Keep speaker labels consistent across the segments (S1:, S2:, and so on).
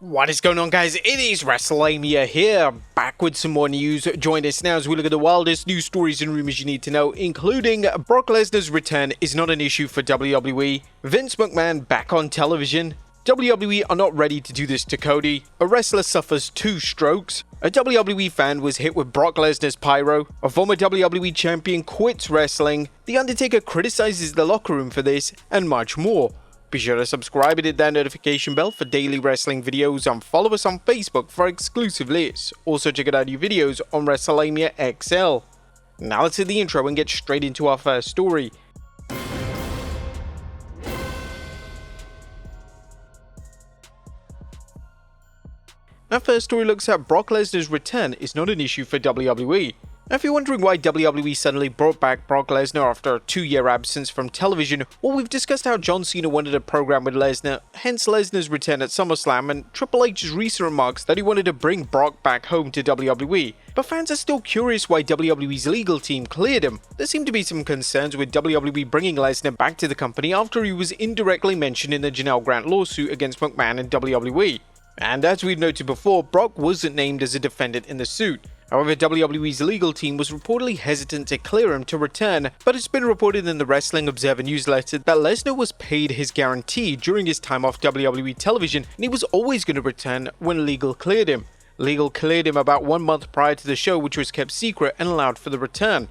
S1: What is going on, guys? It is Wrestlelamia here, back with some more news. Join us now as we look at the wildest news stories and rumors you need to know, including Brock Lesnar's return is not an issue for WWE, Vince McMahon back on television, WWE are not ready to do this to Cody, a wrestler suffers 2 strokes, a WWE fan was hit with Brock Lesnar's Pyro, a former WWE champion quits wrestling, The Undertaker criticizes the locker room for this, and much more. Be sure to subscribe and hit that notification bell for daily wrestling videos and follow us on Facebook for exclusive lists. Also check out our new videos on Wrestlelamia XL. Now let's hit the intro and get straight into our first story. Our first story looks at Brock Lesnar's return is not an issue for WWE. Now, if you're wondering why WWE suddenly brought back Brock Lesnar after a 2-year absence from television, well, we've discussed how John Cena wanted a program with Lesnar, hence Lesnar's return at SummerSlam, and Triple H's recent remarks that he wanted to bring Brock back home to WWE. But fans are still curious why WWE's legal team cleared him. There seem to be some concerns with WWE bringing Lesnar back to the company after he was indirectly mentioned in the Janelle Grant lawsuit against McMahon and WWE. And as we've noted before, Brock wasn't named as a defendant in the suit. However, WWE's legal team was reportedly hesitant to clear him to return, but it's been reported in the Wrestling Observer newsletter that Lesnar was paid his guarantee during his time off WWE television, and he was always going to return when legal cleared him. Legal cleared him about 1 month prior to the show, which was kept secret and allowed for the return.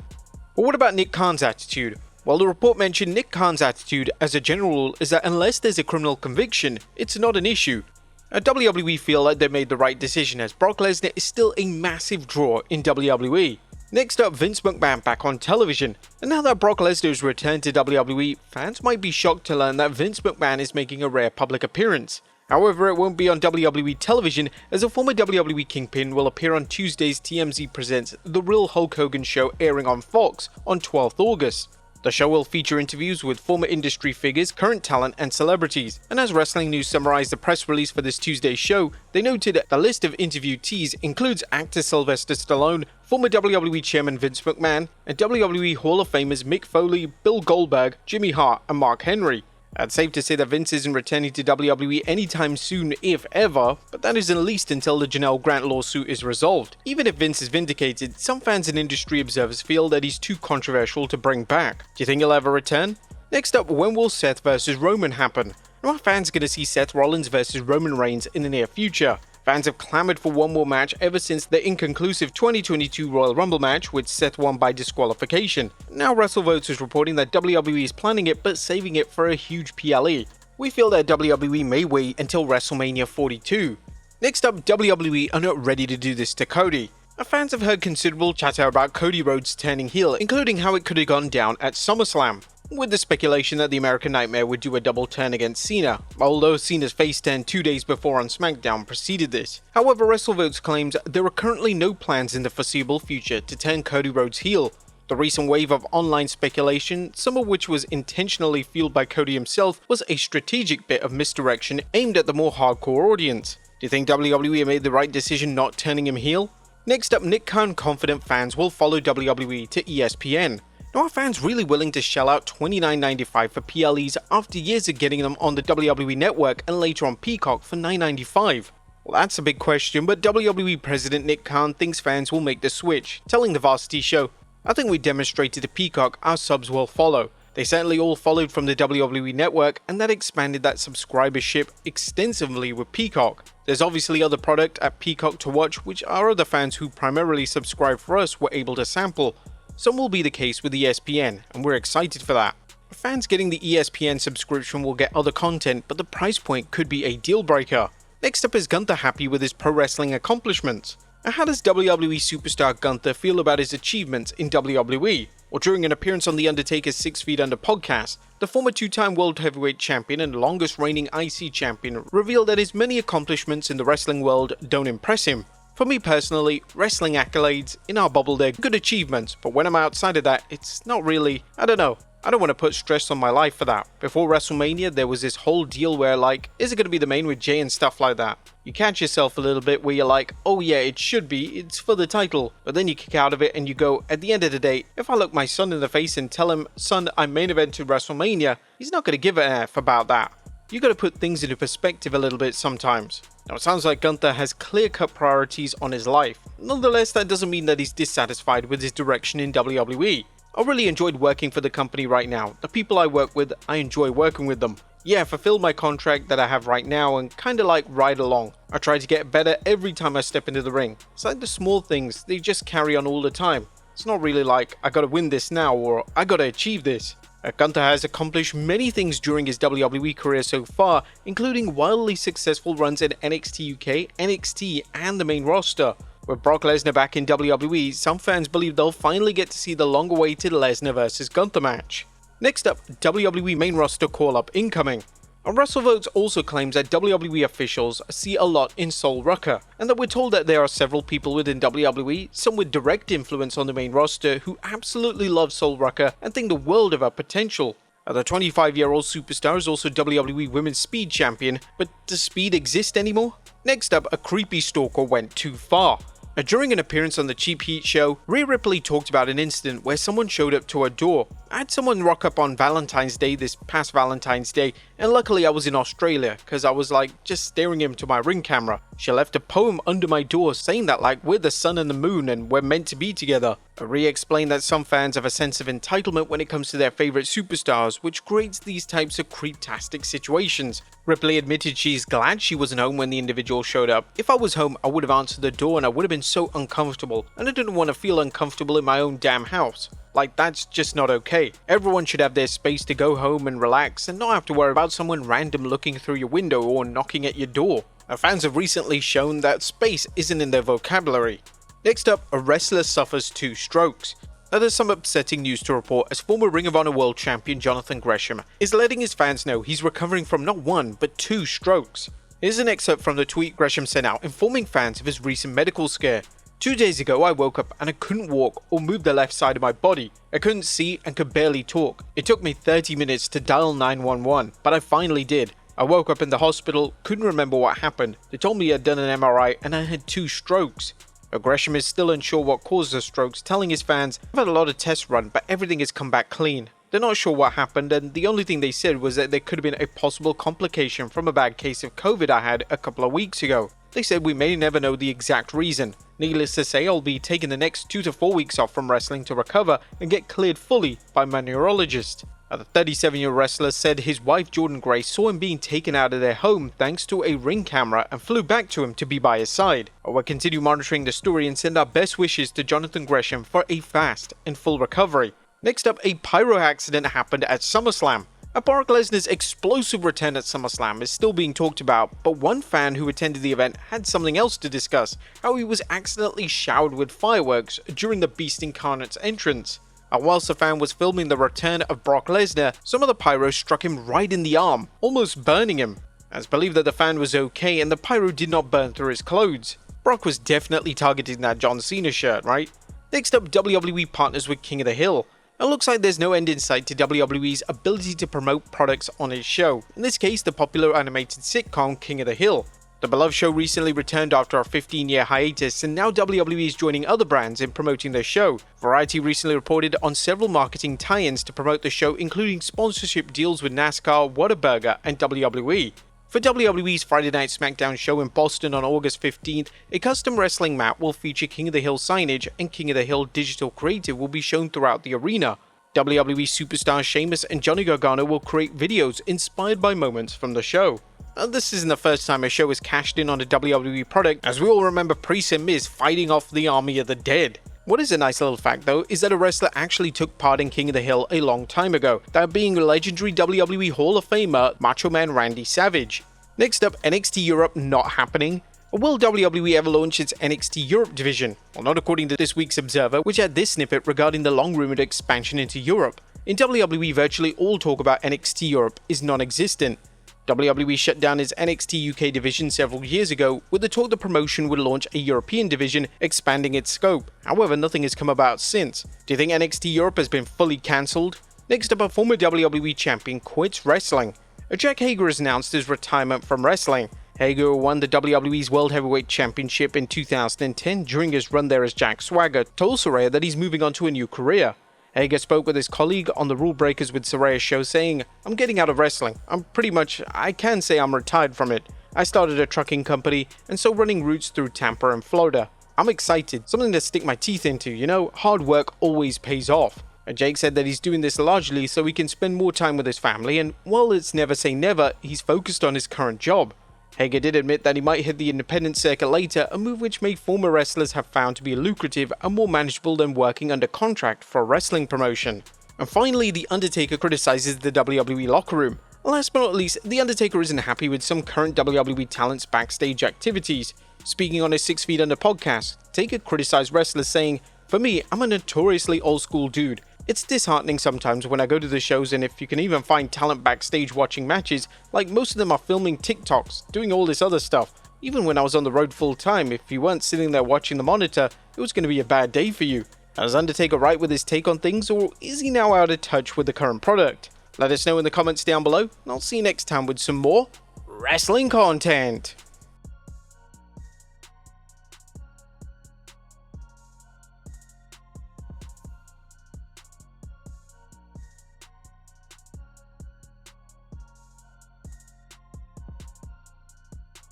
S1: But what about Nick Khan's attitude? Well, the report mentioned Nick Khan's attitude as a general rule is that unless there's a criminal conviction, it's not an issue. At WWE feel like they made the right decision as Brock Lesnar is still a massive draw in WWE. Next up, Vince McMahon back on television. And now that Brock Lesnar has returned to WWE, fans might be shocked to learn that Vince McMahon is making a rare public appearance. However, it won't be on WWE television as a former WWE Kingpin will appear on Tuesday's TMZ Presents The Real Hulk Hogan Show airing on Fox on 12th August. The show will feature interviews with former industry figures, current talent, and celebrities. And as Wrestling News summarized the press release for this Tuesday's show, they noted the list of interviewees includes actor Sylvester Stallone, former WWE Chairman Vince McMahon, and WWE Hall of Famers Mick Foley, Bill Goldberg, Jimmy Hart, and Mark Henry. It's safe to say that Vince isn't returning to WWE anytime soon, if ever, but that isn't at least until the Janelle Grant lawsuit is resolved. Even if Vince is vindicated, some fans and industry observers feel that he's too controversial to bring back. Do you think he'll ever return? Next up, when will Seth vs Roman happen? Are fans going to see Seth Rollins vs Roman Reigns in the near future? Fans have clamored for one more match ever since the inconclusive 2022 Royal Rumble match, which Seth won by disqualification. Now WrestleVotes is reporting that WWE is planning it but saving it for a huge PLE. We feel that WWE may wait until WrestleMania 42. Next up, WWE are not ready to do this to Cody. Our fans have heard considerable chatter about Cody Rhodes turning heel, including how it could have gone down at SummerSlam, with the speculation that the American Nightmare would do a double turn against Cena, although Cena's face turn 2 days before on SmackDown preceded this. However, WrestleVotes claims there are currently no plans in the foreseeable future to turn Cody Rhodes heel. The recent wave of online speculation, some of which was intentionally fueled by Cody himself, was a strategic bit of misdirection aimed at the more hardcore audience. Do you think WWE made the right decision not turning him heel? Next up, Nick Khan confident fans will follow WWE to ESPN. Now, are fans really willing to shell out $29.95 for PLEs after years of getting them on the WWE Network and later on Peacock for $9.95? Well, that's a big question, but WWE President Nick Khan thinks fans will make the switch, telling the Varsity Show, "I think we demonstrated to Peacock our subs will follow. They certainly all followed from the WWE Network, and that expanded that subscribership extensively with Peacock. There's obviously other product at Peacock to watch, which our other fans who primarily subscribe for us were able to sample. Some will be the case with ESPN, and we're excited for that. Fans getting the ESPN subscription will get other content, but the price point could be a deal breaker." Next up, is Gunther happy with his pro wrestling accomplishments? Now, how does WWE superstar Gunther feel about his achievements in WWE? Well, during an appearance on the Undertaker's 6 Feet Under podcast, the former 2-time World Heavyweight Champion and longest reigning IC Champion revealed that his many accomplishments in the wrestling world don't impress him. For me personally, wrestling accolades, in our bubble they're good achievements, but when I'm outside of that, it's not really, I don't want to put stress on my life for that. Before WrestleMania, there was this whole deal where like, is it going to be the main with Jay and stuff like that? You catch yourself a little bit where you're like, oh yeah, it should be, it's for the title. But then you kick out of it and you go, at the end of the day, if I look my son in the face and tell him, son, I main evented WrestleMania, he's not going to give an F about that. You gotta put things into perspective a little bit sometimes. Now it sounds like Gunther has clear-cut priorities on his life. Nonetheless, that doesn't mean that he's dissatisfied with his direction in WWE. I really enjoyed working for the company right now. The people I work with, I enjoy working with them. Yeah, I fulfilled my contract that I have right now and kinda like ride along. I try to get better every time I step into the ring. It's like the small things, they just carry on all the time. It's not really like, I gotta win this now or I gotta achieve this. Gunther has accomplished many things during his WWE career so far, including wildly successful runs in NXT UK, NXT, and the main roster. With Brock Lesnar back in WWE, some fans believe they'll finally get to see the long-awaited Lesnar vs Gunther match. Next up, WWE main roster call-up incoming. WrestleVotes also claims that WWE officials see a lot in Sol Rucker, and that we're told that there are several people within WWE, some with direct influence on the main roster, who absolutely love Sol Rucker and think the world of her potential. The 25-year-old superstar is also WWE Women's Speed Champion, but does Speed exist anymore? Next up, a creepy stalker went too far. During an appearance on the Cheap Heat show, Rhea Ripley talked about an incident where someone showed up to her door. I had someone rock up on Valentine's Day this past Valentine's Day, and luckily I was in Australia, cause I was like just staring into my ring camera. She left a poem under my door saying that like we're the sun and the moon and we're meant to be together. Rhea explained that some fans have a sense of entitlement when it comes to their favorite superstars, which creates these types of creeptastic situations. Ripley admitted she's glad she wasn't home when the individual showed up. If I was home, I would have answered the door and I would have been so uncomfortable, and I didn't want to feel uncomfortable in my own damn house. Like, that's just not okay. Everyone should have their space to go home and relax and not have to worry about someone random looking through your window or knocking at your door. Fans have recently shown that space isn't in their vocabulary. Next up, a wrestler suffers 2 strokes. Now there's some upsetting news to report as former Ring of Honor World Champion Jonathan Gresham is letting his fans know he's recovering from not 1 but 2 strokes. Here's an excerpt from the tweet Gresham sent out informing fans of his recent medical scare. 2 days ago I woke up and I couldn't walk or move the left side of my body. I couldn't see and could barely talk. It took me 30 minutes to dial 911, but I finally did. I woke up in the hospital, couldn't remember what happened. They told me I'd done an MRI and I had 2 strokes. Gresham is still unsure what caused the strokes, telling his fans, I've had a lot of tests run, but everything has come back clean. They're not sure what happened, and the only thing they said was that there could have been a possible complication from a bad case of COVID I had a couple of weeks ago. They said we may never know the exact reason. Needless to say, I'll be taking the next 2 to 4 weeks off from wrestling to recover and get cleared fully by my neurologist. The 37-year-old wrestler said his wife Jordan Gray saw him being taken out of their home thanks to a ring camera and flew back to him to be by his side. We'll continue monitoring the story and send our best wishes to Jonathan Gresham for a fast and full recovery. Next up, a Pyro accident happened at SummerSlam. Brock Lesnar's explosive return at SummerSlam is still being talked about, but one fan who attended the event had something else to discuss, how he was accidentally showered with fireworks during the Beast Incarnate's entrance. Whilst the fan was filming the return of Brock Lesnar, some of the pyro struck him right in the arm, almost burning him. It's believed that the fan was okay and the pyro did not burn through his clothes. Brock was definitely targeting that John Cena shirt, right? Next up, WWE Partners with King of the Hill. It looks like there's no end in sight to WWE's ability to promote products on its show, in this case the popular animated sitcom King of the Hill. The beloved show recently returned after a 15-year hiatus, and now WWE is joining other brands in promoting their show. Variety recently reported on several marketing tie-ins to promote the show, including sponsorship deals with NASCAR, Whataburger, and WWE. For WWE's Friday Night SmackDown show in Boston on August 15th, a custom wrestling mat will feature King of the Hill signage, and King of the Hill digital creative will be shown throughout the arena. WWE superstars Sheamus and Johnny Gargano will create videos inspired by moments from the show. This isn't the first time a show has cashed in on a WWE product, as we all remember Priest and Miz fighting off the army of the dead. What is a nice little fact though, is that a wrestler actually took part in King of the Hill a long time ago, that being legendary WWE Hall of Famer Macho Man Randy Savage. Next up, NXT Europe Not Happening. Will WWE ever launch its NXT Europe division? Well, not according to this week's Observer, which had this snippet regarding the long-rumored expansion into Europe. In WWE, virtually all talk about NXT Europe is non-existent. WWE shut down its NXT UK division several years ago, with the talk the promotion would launch a European division, expanding its scope. However, nothing has come about since. Do you think NXT Europe has been fully cancelled? Next up, a former WWE champion quits wrestling. Jack Hager has announced his retirement from wrestling. Hager won the WWE's World Heavyweight Championship in 2010 during his run there as Jack Swagger, told Soraya that he's moving on to a new career. Hager spoke with his colleague on the Rule Breakers with Saraya show saying, "I'm getting out of wrestling. I can say I'm retired from it. I started a trucking company and so running routes through Tampa and Florida. I'm excited, something to stick my teeth into, hard work always pays off." And Jake said that he's doing this largely so he can spend more time with his family, and while it's never say never, he's focused on his current job. Hager did admit that he might hit the independent circuit later, a move which many former wrestlers have found to be lucrative and more manageable than working under contract for a wrestling promotion. And finally, The Undertaker criticizes the WWE locker room. Last but not least, The Undertaker isn't happy with some current WWE talent's backstage activities. Speaking on his 6 Feet Under podcast, Taker criticized wrestlers saying, "For me, I'm a notoriously old school dude. It's disheartening sometimes when I go to the shows and if you can even find talent backstage watching matches, like most of them are filming TikToks, doing all this other stuff. Even when I was on the road full time, if you weren't sitting there watching the monitor, it was going to be a bad day for you." Is Undertaker right with his take on things, or is he now out of touch with the current product? Let us know in the comments down below, and I'll see you next time with some more wrestling content.